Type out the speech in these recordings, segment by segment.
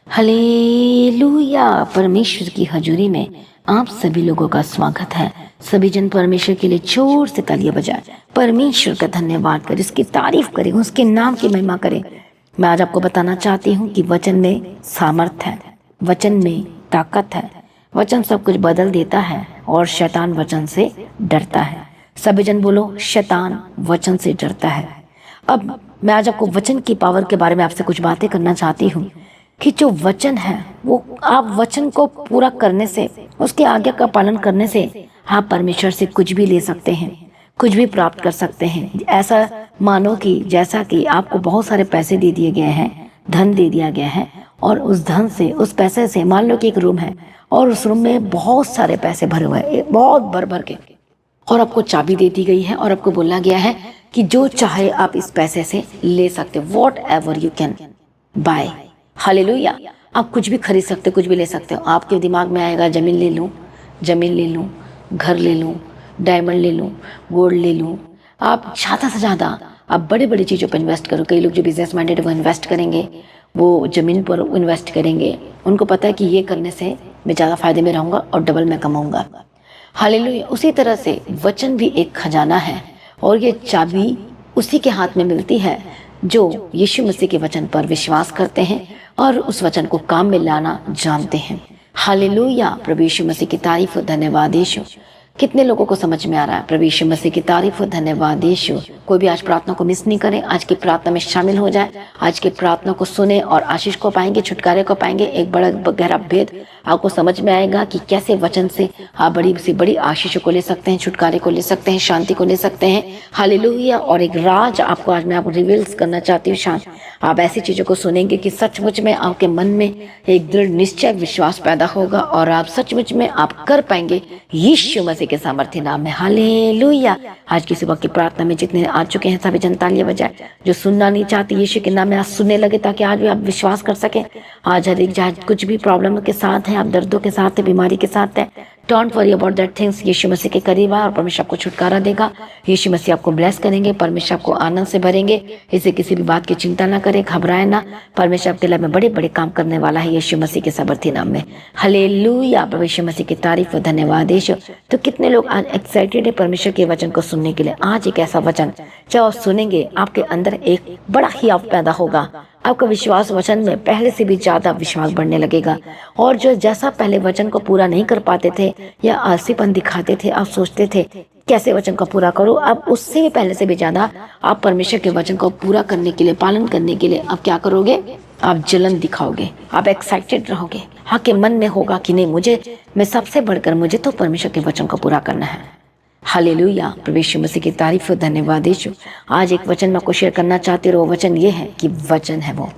Hallelujah. परमेश्वर की हजूरी में आप सभी लोगों का स्वागत है। सभी जन परमेश्वर के लिए जोर से तालियां बजाएं, परमेश्वर का धन्यवाद करें, उसकी तारीफ करें, उसके नाम की महिमा करें। मैं आज आपको बताना चाहती हूँ कि वचन में सामर्थ है, वचन में ताकत है, वचन सब कुछ बदल देता है और शैतान वचन से डरता है। सभी जन बोलो, शैतान वचन से डरता है। अब मैं आज आपको वचन की पावर के बारे में आपसे कुछ बातें करना चाहती हूँ कि जो वचन है वो आप वचन को पूरा करने से, उसके आज्ञा का पालन करने से आप परमेश्वर से कुछ भी ले सकते हैं, कुछ भी प्राप्त कर सकते हैं। ऐसा मानो कि जैसा कि आपको बहुत सारे पैसे दे दिए गए हैं, धन दे दिया गया है, और उस धन से, उस पैसे से, मान लो कि एक रूम है और उस रूम में बहुत सारे पैसे भरे हुए हैं, बहुत भर भर के, और आपको चाबी दे दी गई है और आपको बोला गया है कि जो चाहे आप इस पैसे से ले सकते हो, whatever you can bye. Hallelujah. आप कुछ भी खरीद सकते हो, कुछ भी ले सकते हो। आपके दिमाग में आएगा जमीन ले लूँ, जमीन ले लूँ, घर ले लूँ, डायमंड ले लूँ, गोल्ड ले लूँ। आप ज़्यादा से ज़्यादा आप बड़ी बड़ी चीज़ों पर इन्वेस्ट करो। कई लोग जो बिजनेस माइंडेड है वो इन्वेस्ट करेंगे, वो ज़मीन पर इन्वेस्ट करेंगे। उनको पता है कि ये करने से मैं ज़्यादा फायदे में रहूँगा और डबल मैं कमाऊँगा। हालेलुया। उसी तरह से वचन भी एक खजाना है और ये चाबी उसी के हाथ में मिलती है जो यीशु मसीह के वचन पर विश्वास करते हैं और उस वचन को काम में लाना जानते हैं। हालेलुया। प्रभु यीशु मसीह की तारीफ और धन्यवाद यीशु। कितने लोगों को समझ में आ रहा है? प्रभु यीशु मसीह की तारीफ और धन्यवाद यीशु। कोई भी आज प्रार्थना को मिस नहीं करे, आज की प्रार्थना में शामिल हो जाए, आज की प्रार्थना को सुने और आशीष को पाएंगे, छुटकारे को पाएंगे। एक बड़ा गहरा भेद आपको समझ में आएगा कि कैसे वचन से आप बड़ी से बड़ी आशीषों को ले सकते हैं, छुटकारे को ले सकते हैं, शांति को ले सकते हैं। हालेलुया। और एक राज आपको आज मैं आपको रिवील्स करना चाहती हूँ। शांत आप ऐसी चीजों को सुनेंगे कि सचमुच में आपके मन में एक दृढ़ निश्चय विश्वास पैदा होगा और आप सचमुच में आप कर पाएंगे यीशु मसीह के सामर्थ्य नाम में। हालेलुया। आज की सुबह की प्रार्थना में जितने आ चुके हैं सभी जन तालियां बजाए। जो सुनना नहीं चाहते यीशु के नाम में आज सुनने लगे, ताकि आज भी आप विश्वास कर सके। आज हर एक जहाँ कुछ भी प्रॉब्लम के साथ है, आप दर्दों के साथ है, बीमारी के साथ है, don't worry about that things. यीशु मसीह के करीब आए और परमेश्वर आपको छुटकारा देगा। यीशु मसीह आपको ब्लेस करेंगे, परमेश्वर आपको आनंद से भरेंगे। इसे किसी भी बात की चिंता ना करें, घबराए ना। परमेश्वर आपके लिए में बड़े बड़े काम करने वाला है यीशु मसीह के सामर्थी नाम में। हालेलुया। प्रभु यीशु मसीह की तारीफ और धन्यवाद यीशु। तो कितने लोग आज एक्साइटेड है परमेश्वर के वचन को सुनने के लिए? आज एक ऐसा वचन जब आप सुनेंगे आपके अंदर एक बड़ा ही आप पैदा होगा। आपका विश्वास वचन में पहले से भी ज्यादा विश्वास बढ़ने लगेगा। और जो जैसा पहले वचन को पूरा नहीं कर पाते थे या आलसीपन दिखाते थे, आप सोचते थे कैसे वचन को पूरा करो, अब उससे भी पहले से भी ज्यादा आप परमेश्वर के वचन को पूरा करने के लिए, पालन करने के लिए आप क्या करोगे? आप जलन दिखाओगे, आप एक्साइटेड रहोगे। आपके मन में होगा कि नहीं, मैं सबसे बढ़कर मुझे तो परमेश्वर के वचन को पूरा करना है। हालेलुया। प्रभु यीशु मसीह की तारीफ और धन्यवाद यीशु। आज एक वचन मैं आपको शेयर करना चाहती हूँ। वो वचन ये है कि वचन है वो,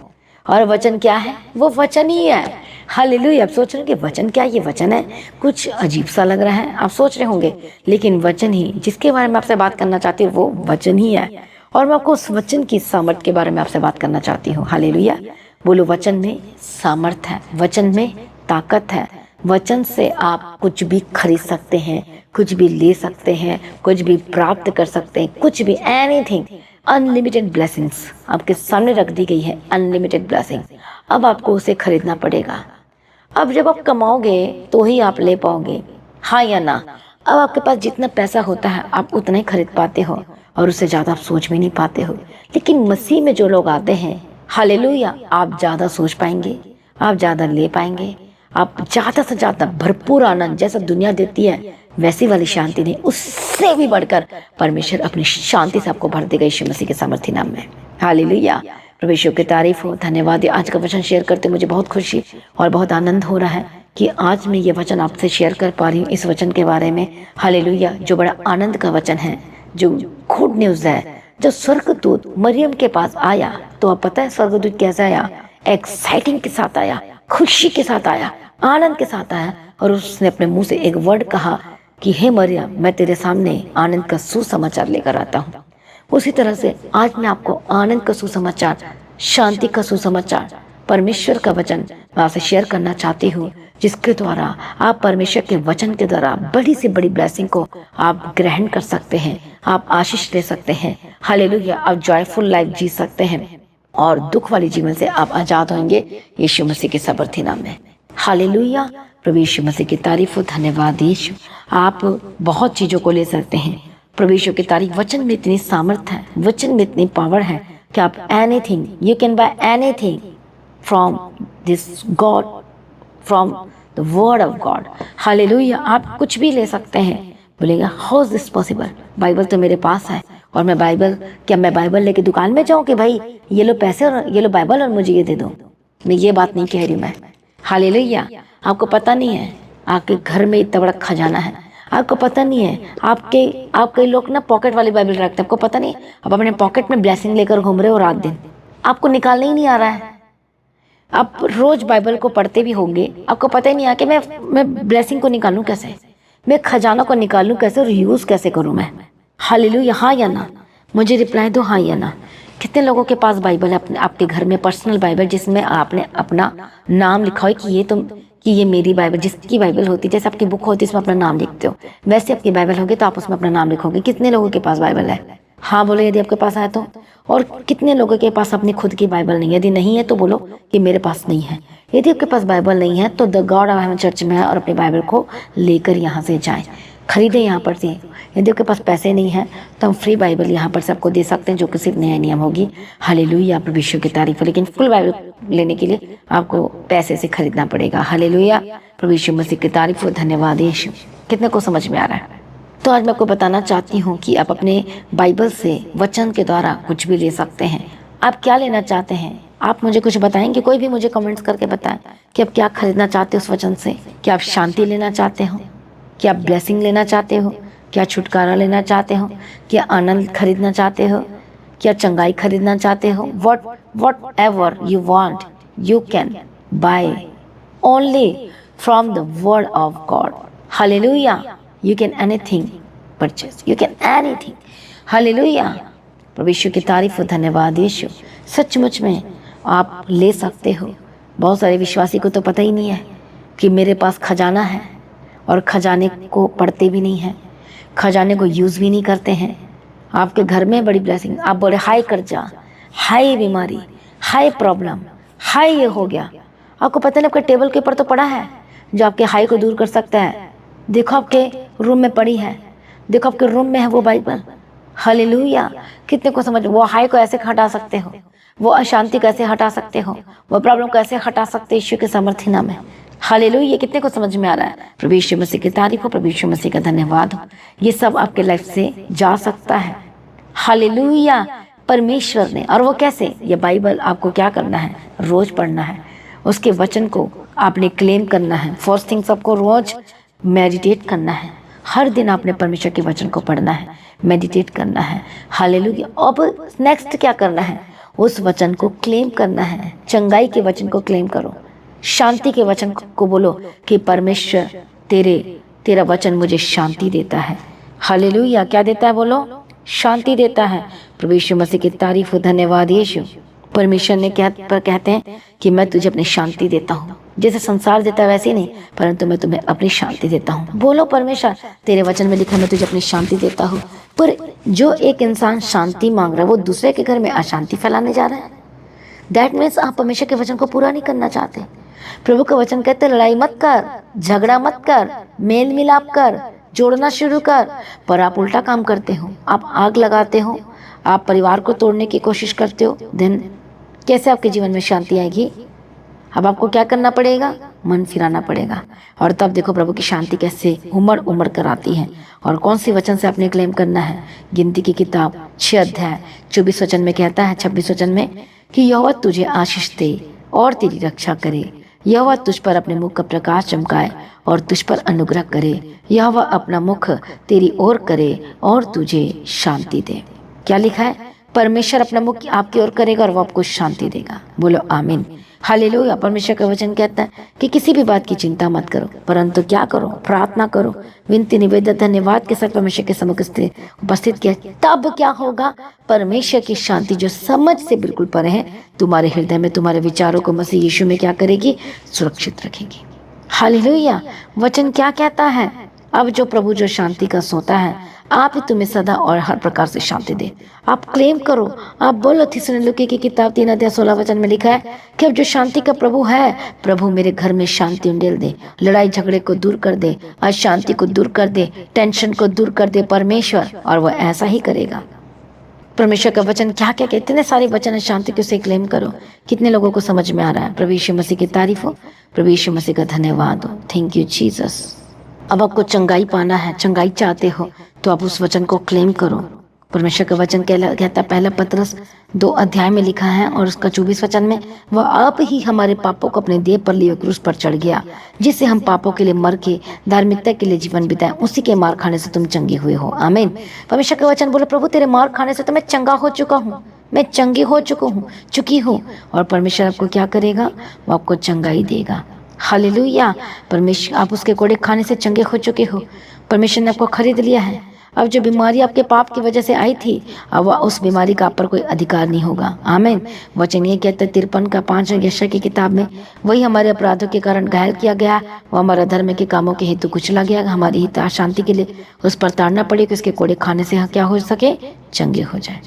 और वचन क्या है? वो वचन ही है। हालेलुया। आप सोच रहे हैं कि वचन क्या? ये वचन है। कुछ अजीब सा लग रहा है, आप सोच रहे होंगे, लेकिन वचन ही जिसके बारे में आपसे बात करना चाहती हूँ वो वचन ही है। और मैं आपको उस वचन की सामर्थ के बारे में आपसे बात करना चाहती हूँ। हालेलुया। बोलो, वचन में सामर्थ है, वचन में ताकत है। वचन से आप कुछ भी खरीद सकते हैं, कुछ भी ले सकते हैं, कुछ भी प्राप्त कर सकते हैं, कुछ भी, एनीथिंग। अनलिमिटेड ब्लेसिंग्स आपके सामने रख दी गई है, अनलिमिटेड ब्लेसिंग। अब आपको उसे खरीदना पड़ेगा। अब जब आप कमाओगे तो ही आप ले पाओगे, हाँ या ना? अब आपके पास जितना पैसा होता है आप उतना ही खरीद पाते हो और उससे ज़्यादा आप सोच भी नहीं पाते हो। लेकिन मसीह में जो लोग आते हैं, हालेलुया, आप ज़्यादा सोच पाएंगे, आप ज़्यादा ले पाएंगे, आप ज़्यादा से ज़्यादा भरपूर आनंद, जैसा दुनिया देती है वैसी वाली शांति नहीं, उससे भी बढ़कर परमेश्वर अपनी शांति से आपको भर देगा यीशु मसीह के सामर्थी नाम में। हालेलुया। प्रभु यीशु की तारीफ हो, धन्यवाद। आज का वचन शेयर करते मुझे बहुत खुशी और बहुत आनंद हो रहा है कि आज मैं ये वचन आपसे शेयर कर पा रही हूँ इस वचन के बारे में। हालेलुया। जो बड़ा आनंद का वचन है, जो गुड न्यूज़ है। जो स्वर्गदूत मरियम के पास आया, तो आप पता है स्वर्गदूत कैसे आया? एक्साइटिंग के साथ आया, खुशी के साथ आया, आनंद के साथ आया, और उसने अपने मुंह से एक वर्ड कहा कि हे मरियम, मैं तेरे सामने आनंद का सुसमाचार लेकर आता हूँ। उसी तरह से आज मैं आपको आनंद का सुसमाचार, शांति का सुसमाचार, परमेश्वर का वचन मैं आपसे शेयर करना चाहती हूँ, जिसके द्वारा आप परमेश्वर के वचन के द्वारा बड़ी से बड़ी ब्लेसिंग को आप ग्रहण कर सकते हैं, आप आशीष ले सकते हैं। हालेलुया। आप जॉयफुल लाइफ जी सकते हैं। और दुख वाले जीवन से आप आजाद होंगे यीशु मसीह के समर्थी नाम में। हालेलुया। प्रभु यीशु मसीह की तारीफ हो, धन्यवाद यीशु। आप बहुत चीज़ों को ले सकते हैं। प्रभु यीशु की तारीफ, वचन में इतनी सामर्थ है, वचन में इतनी पावर है कि आप anything, you can bye anything from this God, from the word of God. Hallelujah. आप कुछ भी ले सकते हैं। बोलेगा how is this possible, Bible तो मेरे पास है और मैं बाइबल लेके दुकान में जाऊं कि भाई ये लो पैसे और ये लो बाइबल और मुझे ये दे दो। मैं ये बात नहीं कह रही हूँ मैं। हालेलुया। आपको पता नहीं है आपके घर में इतना बड़ा खजाना है, आपको पता नहीं है। आपके लोग ना पॉकेट वाली बाइबल रखते हैं, आपको पता नहीं। आप अपने पॉकेट में ब्लेसिंग लेकर घूम रहे हो रात दिन, आपको निकालना ही नहीं आ रहा है। आप रोज बाइबल को पढ़ते भी होंगे, आपको पता ही नहीं आ कि मैं ब्लेसिंग को निकालूं कैसे, मैं खजाना को निकालूं कैसे और यूज कैसे करूं मैं। हालेलुया। हाँ या ना, मुझे रिप्लाई दो हाँ या ना। कितने लोगों के पास बाइबल है अपने आपके घर में, पर्सनल बाइबल जिसमें आपने अपना नाम लिखा हो कि ये मेरी बाइबल, जिसकी बाइबल होती है, जैसे आपकी बुक होती है इसमें अपना नाम लिखते हो, वैसे आपकी बाइबल होगी तो आप उसमें अपना नाम लिखोगे। कितने लोगों के पास बाइबल है? हाँ बोलो यदि आपके पास है तो। और कितने लोगों के पास अपनी खुद की बाइबल नहीं है? यदि नहीं है तो बोलो कि मेरे पास नहीं है। यदि आपके पास बाइबल नहीं है तो the God of haven church में है और अपनी बाइबल को लेकर यहाँ से जाएं, खरीदें यहाँ पर से। यदि आपके पास पैसे नहीं है तो हम फ्री बाइबल यहाँ पर सबको दे सकते हैं, जो कि सिर्फ नया नियम होगी। हालेलुया। प्रभु यीशु की तारीफ है। लेकिन फुल बाइबल लेने के लिए आपको पैसे से खरीदना पड़ेगा। हालेलुया। प्रभु यीशु मसीह की तारीफ हो, धन्यवाद यीशु। कितने को समझ में आ रहा है? तो आज मैं आपको बताना चाहती हूँ कि आप अपने बाइबल से, वचन के द्वारा कुछ भी ले सकते हैं। आप क्या लेना चाहते हैं? आप मुझे कुछ बताएंगे? कोई भी मुझे कमेंट्स करके बताएं कि आप क्या खरीदना चाहते हो उस वचन से। क्या आप शांति लेना चाहते हो? क्या आप ब्लेसिंग लेना चाहते हो? क्या छुटकारा लेना चाहते हो? क्या आनंद खरीदना चाहते हो? क्या चंगाई खरीदना चाहते हो? Whatever you want you can buy only from the word of God. Hallelujah. You can anything purchase. You can anything. Hallelujah. प्रभु यीशु की तारीफ हो, धन्यवाद यीशु। सचमुच में आप ले सकते हो। बहुत सारे विश्वासी को तो पता ही नहीं है कि मेरे पास खजाना है, और खजाने को पढ़ते भी नहीं है, खजाने को यूज़ भी नहीं करते हैं। आपके घर में बड़ी ब्लेसिंग, आप बोले हाई कर्जा, हाई बीमारी, हाई प्रॉब्लम, हाई ये हो गया, आपको पता नहीं आपके टेबल के ऊपर तो पड़ा है जो आपके हाई को दूर कर सकता है। देखो आपके रूम में पड़ी है, देखो आपके रूम में है वो बाइबल। हालेलुया। कितने को समझ, वो हाई को ऐसे हटा सकते हो, वो अशांति कैसे हटा सकते हो, वो प्रॉब्लम कैसे हटा सकते हो यीशु के सामर्थ्य नाम है। हालेलुया। कितने को समझ में आ रहा है? प्रभु यीशु मसीह की तारीफ हो, प्रभु यीशु मसीह का धन्यवाद हो। ये सब आपके लाइफ से जा सकता है। हालेलुया। परमेश्वर ने, और वो कैसे? ये बाइबल आपको क्या करना है? रोज पढ़ना है, उसके वचन को आपने क्लेम करना है। फर्स्ट थिंग्स आपको रोज मेडिटेट करना है। हर दिन आपने परमेश्वर के वचन को पढ़ना है, मेडिटेट करना है। हालेलुया। अब नेक्स्ट क्या करना है? उस वचन को क्लेम करना है। चंगाई के वचन को क्लेम करो, शांति के वचन को बोलो कि परमेश्वर तेरा वचन मुझे शांति देता है। हालेलुया। क्या देता है? बोलो, शांति देता है। प्रभु यीशु मसीह की तारीफ हो, धन्यवाद यीशु। परमेश्वर ने कहते हैं कि मैं तुझे अपनी शांति देता हूँ। जैसे संसार देता है वैसे ही नहीं, परंतु मैं तुम्हें अपनी शांति देता हूँ। बोलो परमेश्वर, तेरे वचन में लिखा मैं तुझे अपनी शांति देता हूँ। पर जो एक इंसान शांति मांग रहा है वो दूसरे के घर में अशांति फैलाने जा रहा है। दैट मीन्स आप परमेश्वर के वचन को पूरा नहीं करना चाहते। प्रभु का वचन कहते लड़ाई मत कर, झगड़ा मत कर, मेल मिलाप कर, जोड़ना शुरू कर, पर आप उल्टा काम करते हो। आप आग लगाते हो, आप परिवार को तोड़ने की कोशिश करते हो। देन कैसे आपके जीवन में शांति आएगी? अब आपको क्या करना पड़ेगा? मन फिराना पड़ेगा। और तब देखो प्रभु की शांति कैसे उमड़ उमड़ कर आती है। और कौन सी वचन से आपने क्लेम करना है? गिनती की किताब 6 अध्याय 24 वचन में कहता है, 26 वचन में, कि यहोवा तुझे आशीष दे और तेरी रक्षा करे। यहोवा तुझ पर अपने मुख का प्रकाश चमकाए और तुझ पर अनुग्रह करे। यहोवा अपना मुख तेरी ओर करे और तुझे शांति दे। क्या लिखा है? परमेश्वर अपना मुख आपकी ओर करेगा और वो आपको शांति देगा। बोलो आमीन। हालेलुया। परमेश्वर का वचन कहता है कि किसी भी बात की चिंता मत करो, परंतु क्या करो? प्रार्थना करो, विनती निवेदन धन्यवाद के साथ परमेश्वर के सम्मुख उपस्थित किया। तब क्या होगा? परमेश्वर की शांति जो समझ से बिल्कुल परे है, तुम्हारे हृदय में, तुम्हारे विचारों को मसीह यीशु में क्या करेगी? सुरक्षित रखेगी। हालेलुया। वचन क्या कहता है? अब जो प्रभु जो शांति का सोता है, आप ही तुम्हें सदा और हर प्रकार से शांति दे। आप क्लेम करो, आप बोलो। थिस्सलुनीके की किताब 3 अध्याय 16 वचन में लिखा है कि अब जो शांति का प्रभु है, प्रभु मेरे घर में शांति उंडेल दे, लड़ाई झगड़े को दूर कर दे, अशांति को दूर कर दे, टेंशन को दूर कर दे परमेश्वर, और वह ऐसा ही करेगा। परमेश्वर का वचन क्या क्या कहते, इतने सारे वचन है शांति के, उसे क्लेम करो। कितने लोगों को समझ में आ रहा है? प्रभु यीशु मसीह की तारीफ हो, प्रभु यीशु मसीह का धन्यवाद हो। Thank you Jesus. अब आपको चंगाई पाना है, चंगाई चाहते हो तो आप उस वचन को क्लेम करो। परमेश्वर का वचन कहता है, 1 पतरस 2 अध्याय में लिखा है और उसका 24 वचन में, वह आप ही हमारे पापों को अपने देह पर लिए क्रूस पर चढ़ गया, जिससे हम पापों के लिए मर के धार्मिकता के लिए जीवन बिताएं। उसी के मार खाने से तुम चंगे हुए हो। आमीन। परमेश्वर का वचन बोले, प्रभु तेरे मार खाने से तो मैं चंगा हो चुका हूँ, मैं चंगी हो चुकी हूँ। और परमेश्वर आपको क्या करेगा? वो आपको चंगाई देगा। हालेलुया। परमेश्वर, आप उसके कोड़े खाने से चंगे हो चुके हो। परमेश्वर ने आपको खरीद लिया है। अब जो बीमारी आपके पाप की वजह से आई थी, अब उस बीमारी का आप पर कोई अधिकार नहीं होगा। आमीन। वचन ये कहते 53:5 यशायाह की किताब में, वही हमारे अपराधों के कारण घायल किया गया, वो हमारा धर्म के कामों के हेतु कुचला गया, हमारी हित शांति के लिए उस पर ताड़ना पड़ी कि उसके कोड़े खाने से क्या हो सके? चंगे हो जाए।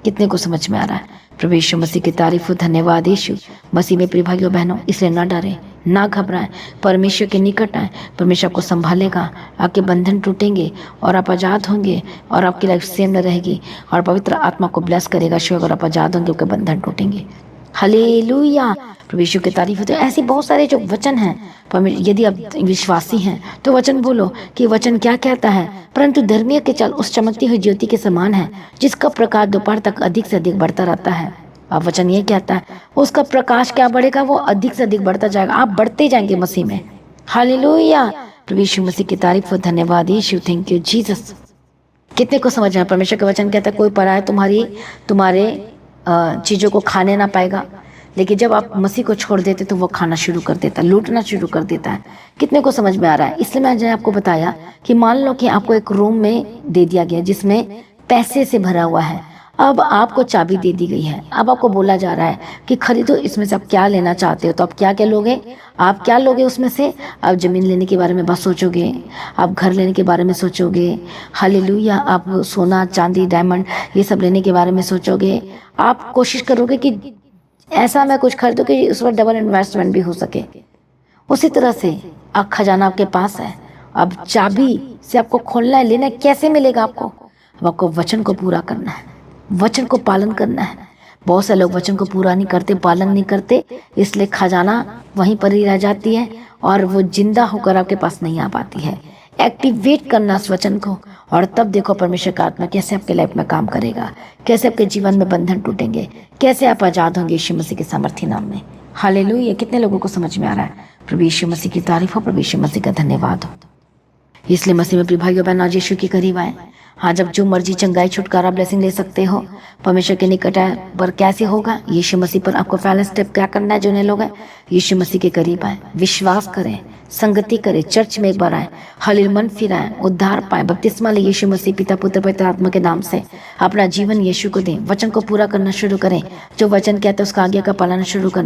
कितने को समझ में आ रहा है? प्रभु यीशु मसीह की तारीफ हो। धन्यवाद यीशु मसीह में। प्रिय भाइयों बहनों, इसलिए ना डरें, ना घबराएं, परमेश्वर के निकट आए। परमेश्वर आपको संभालेगा, आपके बंधन टूटेंगे और आप आज़ाद होंगे, और आपकी लाइफ सेम रहेगी, और पवित्र आत्मा को ब्लेस करेगा। शिव, अगर आप आज़ाद होंगे, आपके बंधन टूटेंगे। हालेलुया। प्रभु यीशु की तारीफ होती है। ऐसे बहुत सारे जो वचन हैं, यदि आप विश्वासी हैं तो वचन बोलो कि वचन क्या कहता है। परंतु धर्मीय के चाल उस चमकती हुई ज्योति के समान है, जिसका प्रकाश दोपहर तक अधिक से अधिक बढ़ता रहता है। अब वचन ये कहता है, उसका प्रकाश क्या बढ़ेगा? वो अधिक से अधिक बढ़ता जाएगा। आप बढ़ते जाएंगे मसीह में। हालेलुया। प्रभु यीशु मसीह की तारीफ हो। धन्यवाद यीशु। Thank you Jesus. कितने को समझ में? परमेश्वर का वचन कहता है, कोई पराया तुम्हारे चीजों को खाने ना पाएगा, लेकिन जब आप मसीह को छोड़ देते तो वो खाना शुरू कर देता है, लूटना शुरू कर देता है। कितने को समझ में आ रहा है? इसलिए मैंने आपको बताया कि मान लो कि आपको एक रूम में दे दिया गया जिसमें पैसे से भरा हुआ है। अब आपको चाबी दे दी गई है। अब आपको बोला जा रहा है कि खरीदो, इसमें से आप क्या लेना चाहते हो। तो आप क्या क्या लोगे? आप क्या लोगे उसमें से? आप जमीन लेने के बारे में बस सोचोगे, आप घर लेने के बारे में सोचोगे। हालेलुया। आप सोना चांदी डायमंड ये सब लेने के बारे में सोचोगे। आप कोशिश करोगे कि ऐसा मैं कुछ खरीदूं कि उस पर डबल इन्वेस्टमेंट भी हो सके। उसी तरह से अब खजाना आपके पास है, अब चाबी से आपको खोलना है, लेना है। कैसे मिलेगा आपको? अब आपको वचन को पूरा करना है, वचन को पालन करना है। बहुत से लोग वचन को पूरा नहीं करते, पालन नहीं करते, इसलिए खजाना वहीं पर ही रह जाती है और वो जिंदा होकर आपके पास नहीं आ पाती है। एक्टिवेट करना उस वचन को, और तब देखो परमेश्वर का आत्मा कैसे आपके लाइफ में काम करेगा, कैसे आपके जीवन में बंधन टूटेंगे, कैसे आप आजाद होंगे यीशु मसीह के सामर्थी नाम में। हालेलुया। कितने लोगों को समझ में आ रहा है? प्रभु यीशु मसीह की तारीफ हो, प्रभु यीशु मसीह का धन्यवाद हो। इसलिए मसीह में प्रिय भाइयों बहनों, आज यीशु के करीब आए। हाँ, जब जो मर्जी चंगाई छुटकारा ब्लेसिंग ले सकते हो। परमेश्वर के निकट आए, पर कैसे होगा? यीशु मसीह पर आपको पहला स्टेप क्या करना है? जो नए लोग हैं, यीशु मसीह के करीब आए, विश्वास करें, संगति करें, चर्च में एक बार आए, हालेलुया, मन फिराएं, उद्धार पाए, बपतिस्मा ले यीशु मसीह पिता पुत्र पवित्र आत्मा के नाम से। अपना जीवन यीशु को दें, वचन को पूरा करना शुरू करें। जो वचन कहते हैं उसका आज्ञा का पालन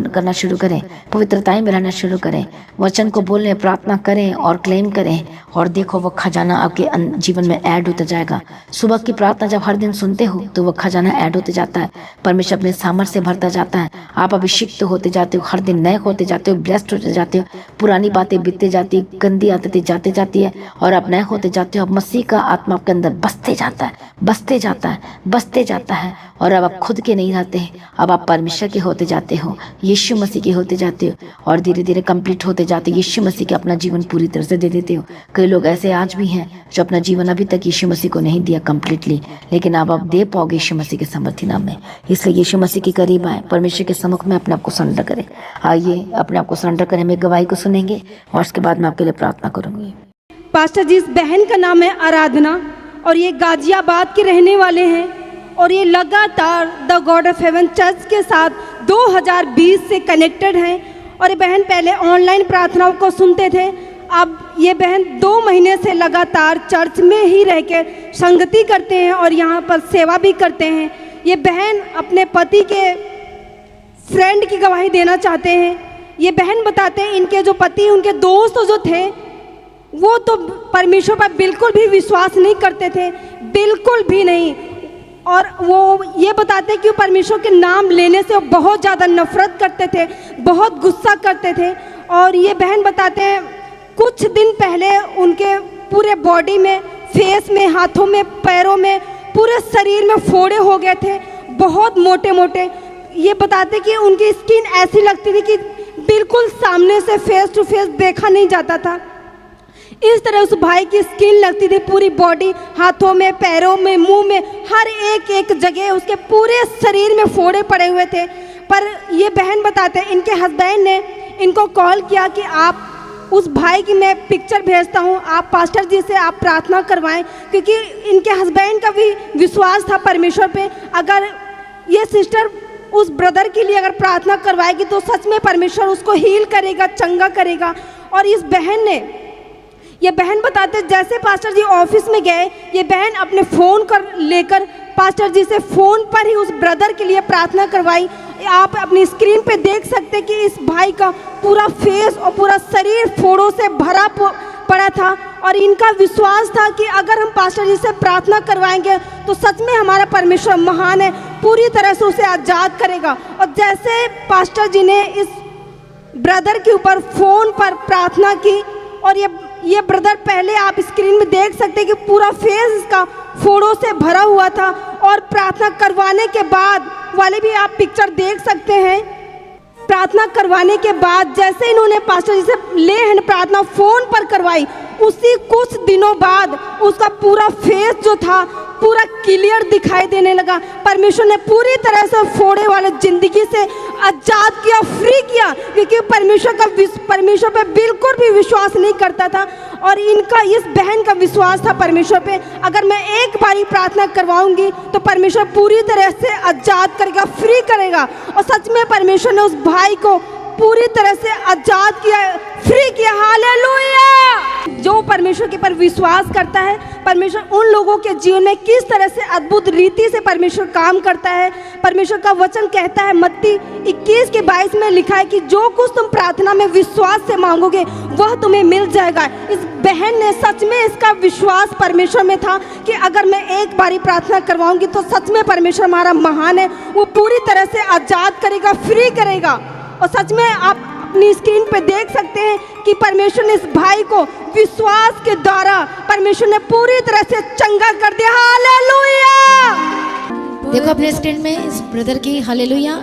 करना शुरू करें, पवित्रताएं में रहना शुरू करें, वचन को बोलने, प्रार्थना करें और क्लेम करें। और देखो वो खजाना आपके जीवन में ऐड होता जाएगा। सुबह की प्रार्थना जब हर दिन सुनते हो तो वो खजाना ऐड होते जाता है, परमेश्वर अपने सामर्थ्य से भरता जाता है। आप अभिषिक्त होते जाते हो, हर दिन नए होते जाते हो, ब्लेस्ड होते जाते हो। पुरानी बातें बीतते जाती, गंदी आदतें जाते जाती है और आप नए होते जाते हो। अब मसीह का आत्मा आपके अंदर बसते जाता है, बसते जाता है, बसते जाता है। और अब आप खुद के नहीं रहते, अब आप परमेश्वर के होते जाते हो, यीशु मसीह के होते जाते हो, और धीरे धीरे कंप्लीट होते जाते हो। यीशु मसीह के अपना जीवन पूरी तरह से दे देते हो। कई लोग ऐसे आज भी हैं जो अपना जीवन अभी तक यीशु मसीह को नहीं दिया कंप्लीटली, लेकिन अब आप दे पाओगे यीशु मसीह के सामर्थी नाम में। इसलिए यीशु मसीह के करीब आए, परमेश्वर के सम्मुख में अपने आप को सरेंडर करें। आइए अपने आप को सरेंडर करें। मैं गवाही को सुनेंगे और उसके बाद मैं आपके लिए प्रार्थना करूंगी। पास्टर जी, इस बहन का नाम है आराधना और ये गाजियाबाद के रहने वाले हैं, और ये लगातार the God of haven church के साथ 2020 से कनेक्टेड हैं। और ये बहन पहले ऑनलाइन प्रार्थनाओं को सुनते थे, अब ये बहन 2 महीने से लगातार चर्च में ही रहकर संगति करते हैं और यहाँ पर सेवा भी करते हैं। ये बहन अपने पति के फ्रेंड की गवाही देना चाहते हैं। ये बहन बताते हैं इनके जो पति, उनके दोस्त जो थे वो तो परमेश्वर पर बिल्कुल भी विश्वास नहीं करते थे, बिल्कुल भी नहीं। और वो ये बताते कि परमेश्वर के नाम लेने से वो बहुत ज़्यादा नफरत करते थे, बहुत गुस्सा करते थे। और ये बहन बताते हैं कुछ दिन पहले उनके पूरे बॉडी में, फेस में, हाथों में, पैरों में, पूरे शरीर में फोड़े हो गए थे, बहुत मोटे मोटे। ये बताते कि उनकी स्किन ऐसी लगती थी कि बिल्कुल सामने से फेस टू फेस देखा नहीं जाता था। इस तरह उस भाई की स्किन लगती थी, पूरी बॉडी, हाथों में, पैरों में, मुंह में, हर एक जगह उसके पूरे शरीर में फोड़े पड़े हुए थे। पर ये बहन बताते हैं इनके हस्बैंड ने इनको कॉल किया कि आप उस भाई की मैं पिक्चर भेजता हूँ, आप पास्टर जी से आप प्रार्थना करवाएं, क्योंकि इनके हस्बैंड का भी विश्वास था परमेश्वर पे। अगर ये सिस्टर उस ब्रदर के लिए अगर प्रार्थना करवाएगी तो सच में परमेश्वर उसको हील करेगा, चंगा करेगा। और इस बहन ने, ये बहन बताते जैसे पास्टर जी ऑफिस में गए, ये बहन अपने फ़ोन कर लेकर पास्टर जी से फ़ोन पर ही उस ब्रदर के लिए प्रार्थना करवाई। आप अपनी स्क्रीन पे देख सकते कि इस भाई का पूरा फेस और पूरा शरीर फोड़ों से भरा पड़ा था। और इनका विश्वास था कि अगर हम पास्टर जी से प्रार्थना करवाएंगे तो सच में हमारा परमेश्वर महान है, पूरी तरह से उसे आज़ाद करेगा। और जैसे पास्टर जी ने इस ब्रदर के ऊपर फ़ोन पर प्रार्थना की, और ये ब्रदर पहले आप स्क्रीन में देख सकते हैं कि पूरा फेस इसका फोड़ों से भरा हुआ था। और प्रार्थना करवाने के बाद वाले भी आप पिक्चर देख सकते हैं। प्रार्थना करवाने के बाद जैसे इन्होंने पास्टर जी से ले हैंड प्रार्थना फ़ोन पर करवाई, उसी कुछ दिनों बाद उसका पूरा फेस जो था पूरा क्लियर दिखाई देने लगा। परमेश्वर ने पूरी तरह से फोड़े वाले ज़िंदगी से आज़ाद किया, फ्री किया, क्योंकि परमेश्वर पे बिल्कुल भी विश्वास नहीं करता था। और इनका, इस बहन का विश्वास था परमेश्वर पे, अगर मैं एक बारी प्रार्थना करवाऊंगी तो परमेश्वर पूरी तरह से आज़ाद करेगा, फ्री करेगा। और सच में परमेश्वर ने उस भाई को पूरी तरह से आज़ाद किया, फ्री किया। हालेलुया! जो परमेश्वर के पर विश्वास करता है, परमेश्वर उन लोगों के जीवन में किस तरह से अद्भुत रीति से परमेश्वर काम करता है। परमेश्वर का वचन कहता है, मत्ती 21:22 में लिखा है कि जो कुछ तुम प्रार्थना में विश्वास से मांगोगे वह तुम्हें मिल जाएगा। इस बहन ने सच में इसका विश्वास परमेश्वर में था कि अगर मैं एक बारी प्रार्थना करवाऊंगी तो सच में परमेश्वर हमारा महान है, वो पूरी तरह से आज़ाद करेगा, फ्री करेगा। और सच में आप अपनी स्क्रीन पे देख सकते हैं कि परमेश्वर ने इस भाई को विश्वास के द्वारा परमेश्वर ने पूरी तरह से चंगा कर दिया। हालेलुया! देखो अपने स्क्रीन में इस ब्रदर की, हालेलुया।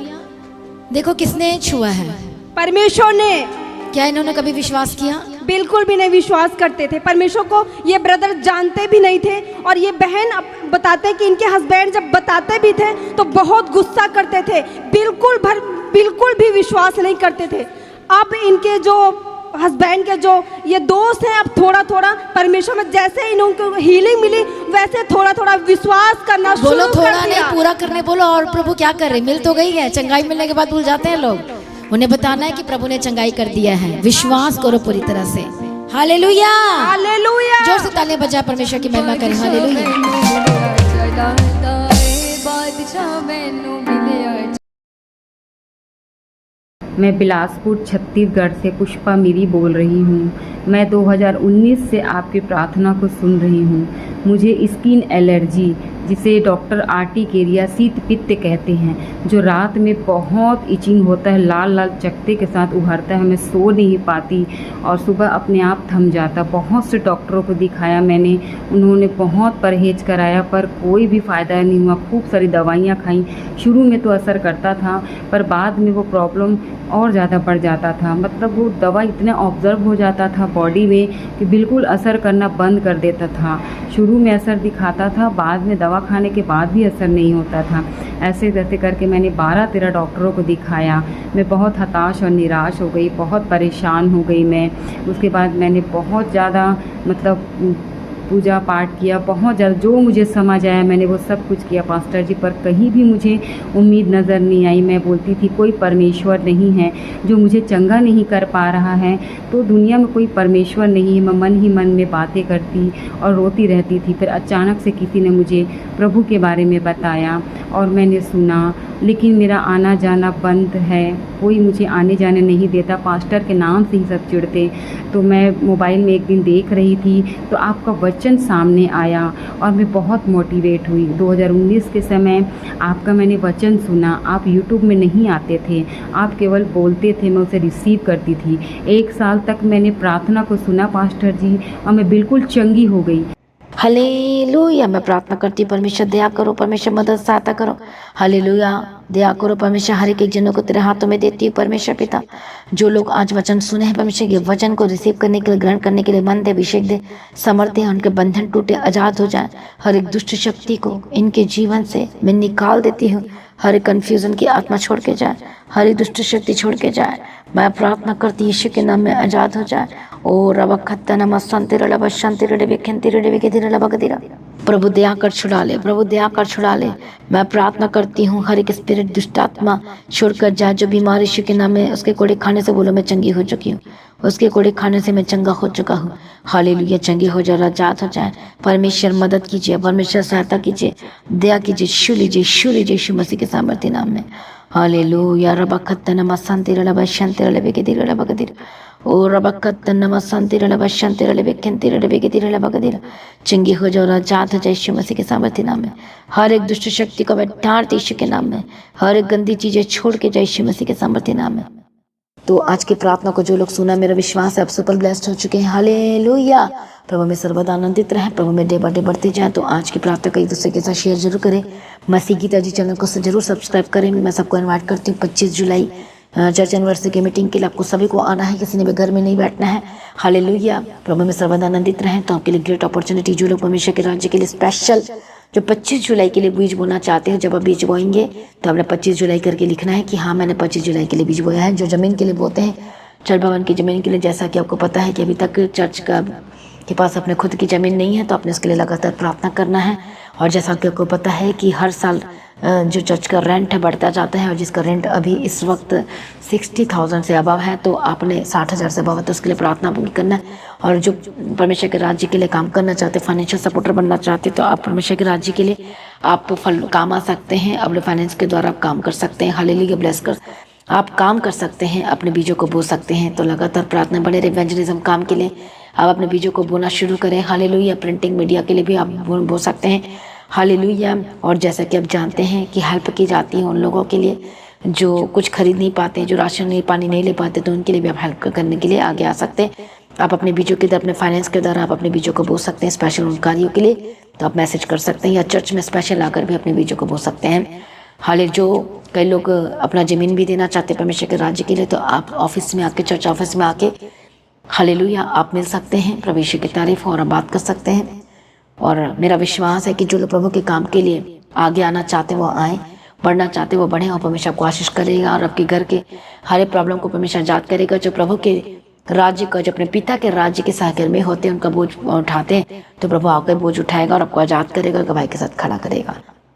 देखो किसने छुआ है, परमेश्वर ने। क्या इन्होंने कभी विश्वास किया? बिल्कुल भी नहीं विश्वास करते थे परमेश्वर को, ये ब्रदर जानते भी नहीं थे। और ये बहन बताते हैं कि इनके हस्बैंड जब बताते भी थे तो बहुत गुस्सा करते थे, बिल्कुल भी विश्वास नहीं करते थे। अब इनके जो हस्बैंड के जो ये दोस्त हैं, अब थोड़ा थोड़ा परमेश्वर में जैसे इनको हीलिंग मिली वैसे थोड़ा थोड़ा विश्वास करना शुरू कर दिया। बोलो थोड़ा नहीं, पूरा करने बोलो। और प्रभु क्या कर रहे, मिल तो गई है, चंगाई मिलने के बाद भूल जाते हैं लोग। उन्हें बताना है कि प्रभु ने चंगाई कर दिया है, विश्वास करो पूरी तरह से। हालेलुया! हालेलुया! जोर से तालियां बजा, परमेश्वर की महिमा करें। हालेलुया! मैं बिलासपुर छत्तीसगढ़ से पुष्पा मीरी बोल रही हूँ। मैं 2019 से आपकी प्रार्थना को सुन रही हूँ। मुझे स्किन एलर्जी, जिसे डॉक्टर आर्टिकेरिया शीत पित्त कहते हैं, जो रात में बहुत इचिंग होता है, लाल लाल चकत्ते के साथ उभरता है, मैं सो नहीं पाती और सुबह अपने आप थम जाता। बहुत से डॉक्टरों को दिखाया मैंने, उन्होंने बहुत परहेज कराया पर कोई भी फ़ायदा नहीं हुआ। खूब सारी दवाइयाँ खाई, शुरू में तो असर करता था पर बाद में वो प्रॉब्लम और ज़्यादा बढ़ जाता था। मतलब वो दवा इतना ऑब्जर्व हो जाता था बॉडी में कि बिल्कुल असर करना बंद कर देता था। शुरू में असर दिखाता था, बाद में दवा खाने के बाद भी असर नहीं होता था। ऐसे जैसे करके मैंने 12-13 डॉक्टरों को दिखाया। मैं बहुत हताश और निराश हो गई, बहुत परेशान हो गई मैं। उसके बाद मैंने बहुत ज़्यादा मतलब पूजा पाठ किया, बहुत ज़्यादा जो मुझे समझ आया मैंने वो सब कुछ किया पास्टर जी, पर कहीं भी मुझे उम्मीद नज़र नहीं आई। मैं बोलती थी कोई परमेश्वर नहीं है जो मुझे चंगा नहीं कर पा रहा है, तो दुनिया में कोई परमेश्वर नहीं है। मैं मन ही मन में बातें करती और रोती रहती थी। फिर अचानक से किसी ने मुझे प्रभु के बारे में बताया और मैंने सुना, लेकिन मेरा आना जाना बंद है, कोई मुझे आने जाने नहीं देता, पास्टर के नाम से ही सब चिढ़ते। तो मैं मोबाइल में एक दिन देख रही थी तो आपका वचन सामने आया और मैं बहुत मोटिवेट हुई। 2019 के समय आपका मैंने वचन सुना। आप यूट्यूब में नहीं आते थे, आप केवल बोलते थे, मैं उसे रिसीव करती थी। 1 साल तक मैंने प्रार्थना को सुना पास्टर जी और मैं बिल्कुल चंगी हो गई। हालेलुया। मैं प्रार्थना करती हूँ परमेश्वर दया करो, परमेश्वर मदद सहायता करो। हालेलुया, दया करो परमेश्वर, हर एक जनों को तेरे हाथों में देती हूँ परमेश्वर पिता। जो लोग आज वचन सुने हैं परमेश्वर, ये वचन को रिसीव करने के लिए, ग्रहण करने के लिए मन दे, अभिषेक दे, समर्थ है, उनके बंधन टूटे, आजाद हो जाए। हर एक दुष्ट शक्ति को इनके जीवन से मैं निकाल देती हूँ। हर एक कन्फ्यूजन की आत्मा छोड़ के जाए, हर एक दुष्ट शक्ति छोड़ के जाए। मैं प्रार्थना करती यीशु के नाम में आजाद हो जाए। ओ रब खत्ता नम शांति रब शांति रडे खेंती रडे के धीरे लबक धीरा। प्रभु दया कर छुड़ा ले, प्रभु दया कर छुड़ा ले। मैं प्रार्थना करती हूँ हर एक स्पिरिट दुष्ट आत्मा छोड़कर जाए। जो बीमार यीशु के नाम में, उसके कोड़े खाने से बोलो मैं चंगी हो चुकी हूँ, उसके कोड़े खाने से मैं चंगा हो चुका हूँ। हालेलुया, चंगी हो जाए, आजाद हो जाए। परमेश्वर मदद कीजिए, परमेश्वर सहायता कीजिए, दया कीजिए। शू लीजिए, शू लीजिए यीशु मसीह के सामर्थ्य नाम में। हालेलुया। रबकत नम शांति रब शांति रब के धीरे लबक धीरा। ओ रबकत नम शांति रब शांति रब खेंती रब के धीरे लबक धीरा। चंगी हो जाओ, आजाद हो जाए यीशु मसीह के सामर्थ्य नाम में। हर एक दुष्ट शक्ति को मैं डांटती यीशु के नाम में। हर एक गंदी चीजें छोड़ के जाए यीशु मसीह के सामर्थ्य नाम में। तो आज की प्रार्थना को जो लोग सुना, मेरा विश्वास है आप सुपर ब्लेस्ड हो चुके हैं। हालेलुया। प्रभु में सर्वदा आनंदित रहे, प्रभु में डे बाय डे बढ़ते जाए। तो आज की प्रार्थना को एक दूसरे के साथ शेयर जरूर करें। मसीह गीता जी चैनल को जरूर सब्सक्राइब करें। मैं सबको इन्वाइट करती हूँ 25 जुलाई चर्च एनिवर्सरी की मीटिंग के लिए आपको सभी को आना है, किसी ने भी घर में नहीं बैठना है। हालेलुया। प्रभु में सर्वदा आनंदित रहें। तो आपके लिए ग्रेट अपॉर्चुनिटी, जो लोग परमेश्वर के राज्य के लिए स्पेशल जो 25 जुलाई के लिए बीज बोना चाहते हैं, जब आप बीज बोएंगे तो आपने 25 जुलाई करके लिखना है कि हाँ मैंने 25 जुलाई के लिए बीज बोया है। जो ज़मीन के लिए बोते हैं, चर्च भवन की ज़मीन के लिए, जैसा कि आपको पता है कि अभी तक चर्च के पास अपने खुद की ज़मीन नहीं है, तो आपने उसके लिए लगातार प्रार्थना करना है। और जैसा कि आपको पता है कि हर साल जो चर्च का रेंट है बढ़ता जाता है, और जिसका रेंट अभी इस वक्त 60,000 से अबव है, तो आपने 60,000 से अबव है तो उसके लिए प्रार्थना भी करना है। और जो परमेश्वर के राज्य के लिए काम करना चाहते, फाइनेंशियल सपोर्टर बनना चाहते, तो आप परमेश्वर के राज्य के लिए आप फल काम आ सकते हैं। अपने फाइनेंस के द्वारा आप काम कर सकते हैं। हालेलुया, ब्लेस कर आप काम कर सकते हैं, अपने बीजों को बो सकते हैं। तो लगातार प्रार्थना बने रहे। इवेंजलिज्म काम के लिए आप अपने बीजों को बोना शुरू करें। हालेलुया। प्रिंटिंग मीडिया के लिए भी आप बो सकते हैं। हालेलुया। और जैसा कि आप जानते हैं कि हेल्प की जाती है उन लोगों के लिए जो कुछ खरीद नहीं पाते, जो राशन नहीं, पानी नहीं ले पाते, तो उनके लिए भी आप हेल्प करने के लिए आगे आ सकते हैं। आप अपने बीजों के द्वारा, अपने फाइनेंस के द्वारा आप अपने बीजों को बो सकते हैं स्पेशल उन कार्यों के लिए। तो आप मैसेज कर सकते हैं, या चर्च में स्पेशल आकर भी अपने बीजों को बो सकते हैं। हाले जो कई लोग अपना ज़मीन भी देना चाहते हैं परमेश्वर के राज्य के लिए, तो आप ऑफिस में आके, चर्च ऑफिस में आके हालेलुया आप मिल सकते हैं, परमेश्वर की तारीफ और आप बात कर सकते हैं। और मेरा विश्वास है कि जो लोग प्रभु के काम के लिए आगे आना चाहते हैं वो आएँ, बढ़ना चाहते वो बढ़ें, और परमेश्वर आपको आशीष करेगा और आपके घर के हर एक प्रॉब्लम को परमेश्वर आजाद करेगा। जो प्रभु के राज्य का, जो अपने पिता के राज्य के सहकर में होते हैं, उनका बोझ उठाते हैं, तो प्रभु आकर बोझ उठाएगा और आपको आजाद करेगा और गवाही के साथ खड़ा करेगा।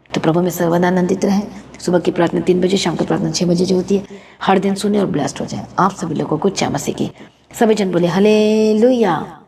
तो प्रभु में सर्वदा आनंदित रहें। सुबह की प्रार्थना 3 बजे, शाम की प्रार्थना 6 बजे जो होती है, हर दिन सुने और ब्लेस्ड हो जाए। आप सभी लोगों को जय मसीह की। सभी जन बोले हालेलुया।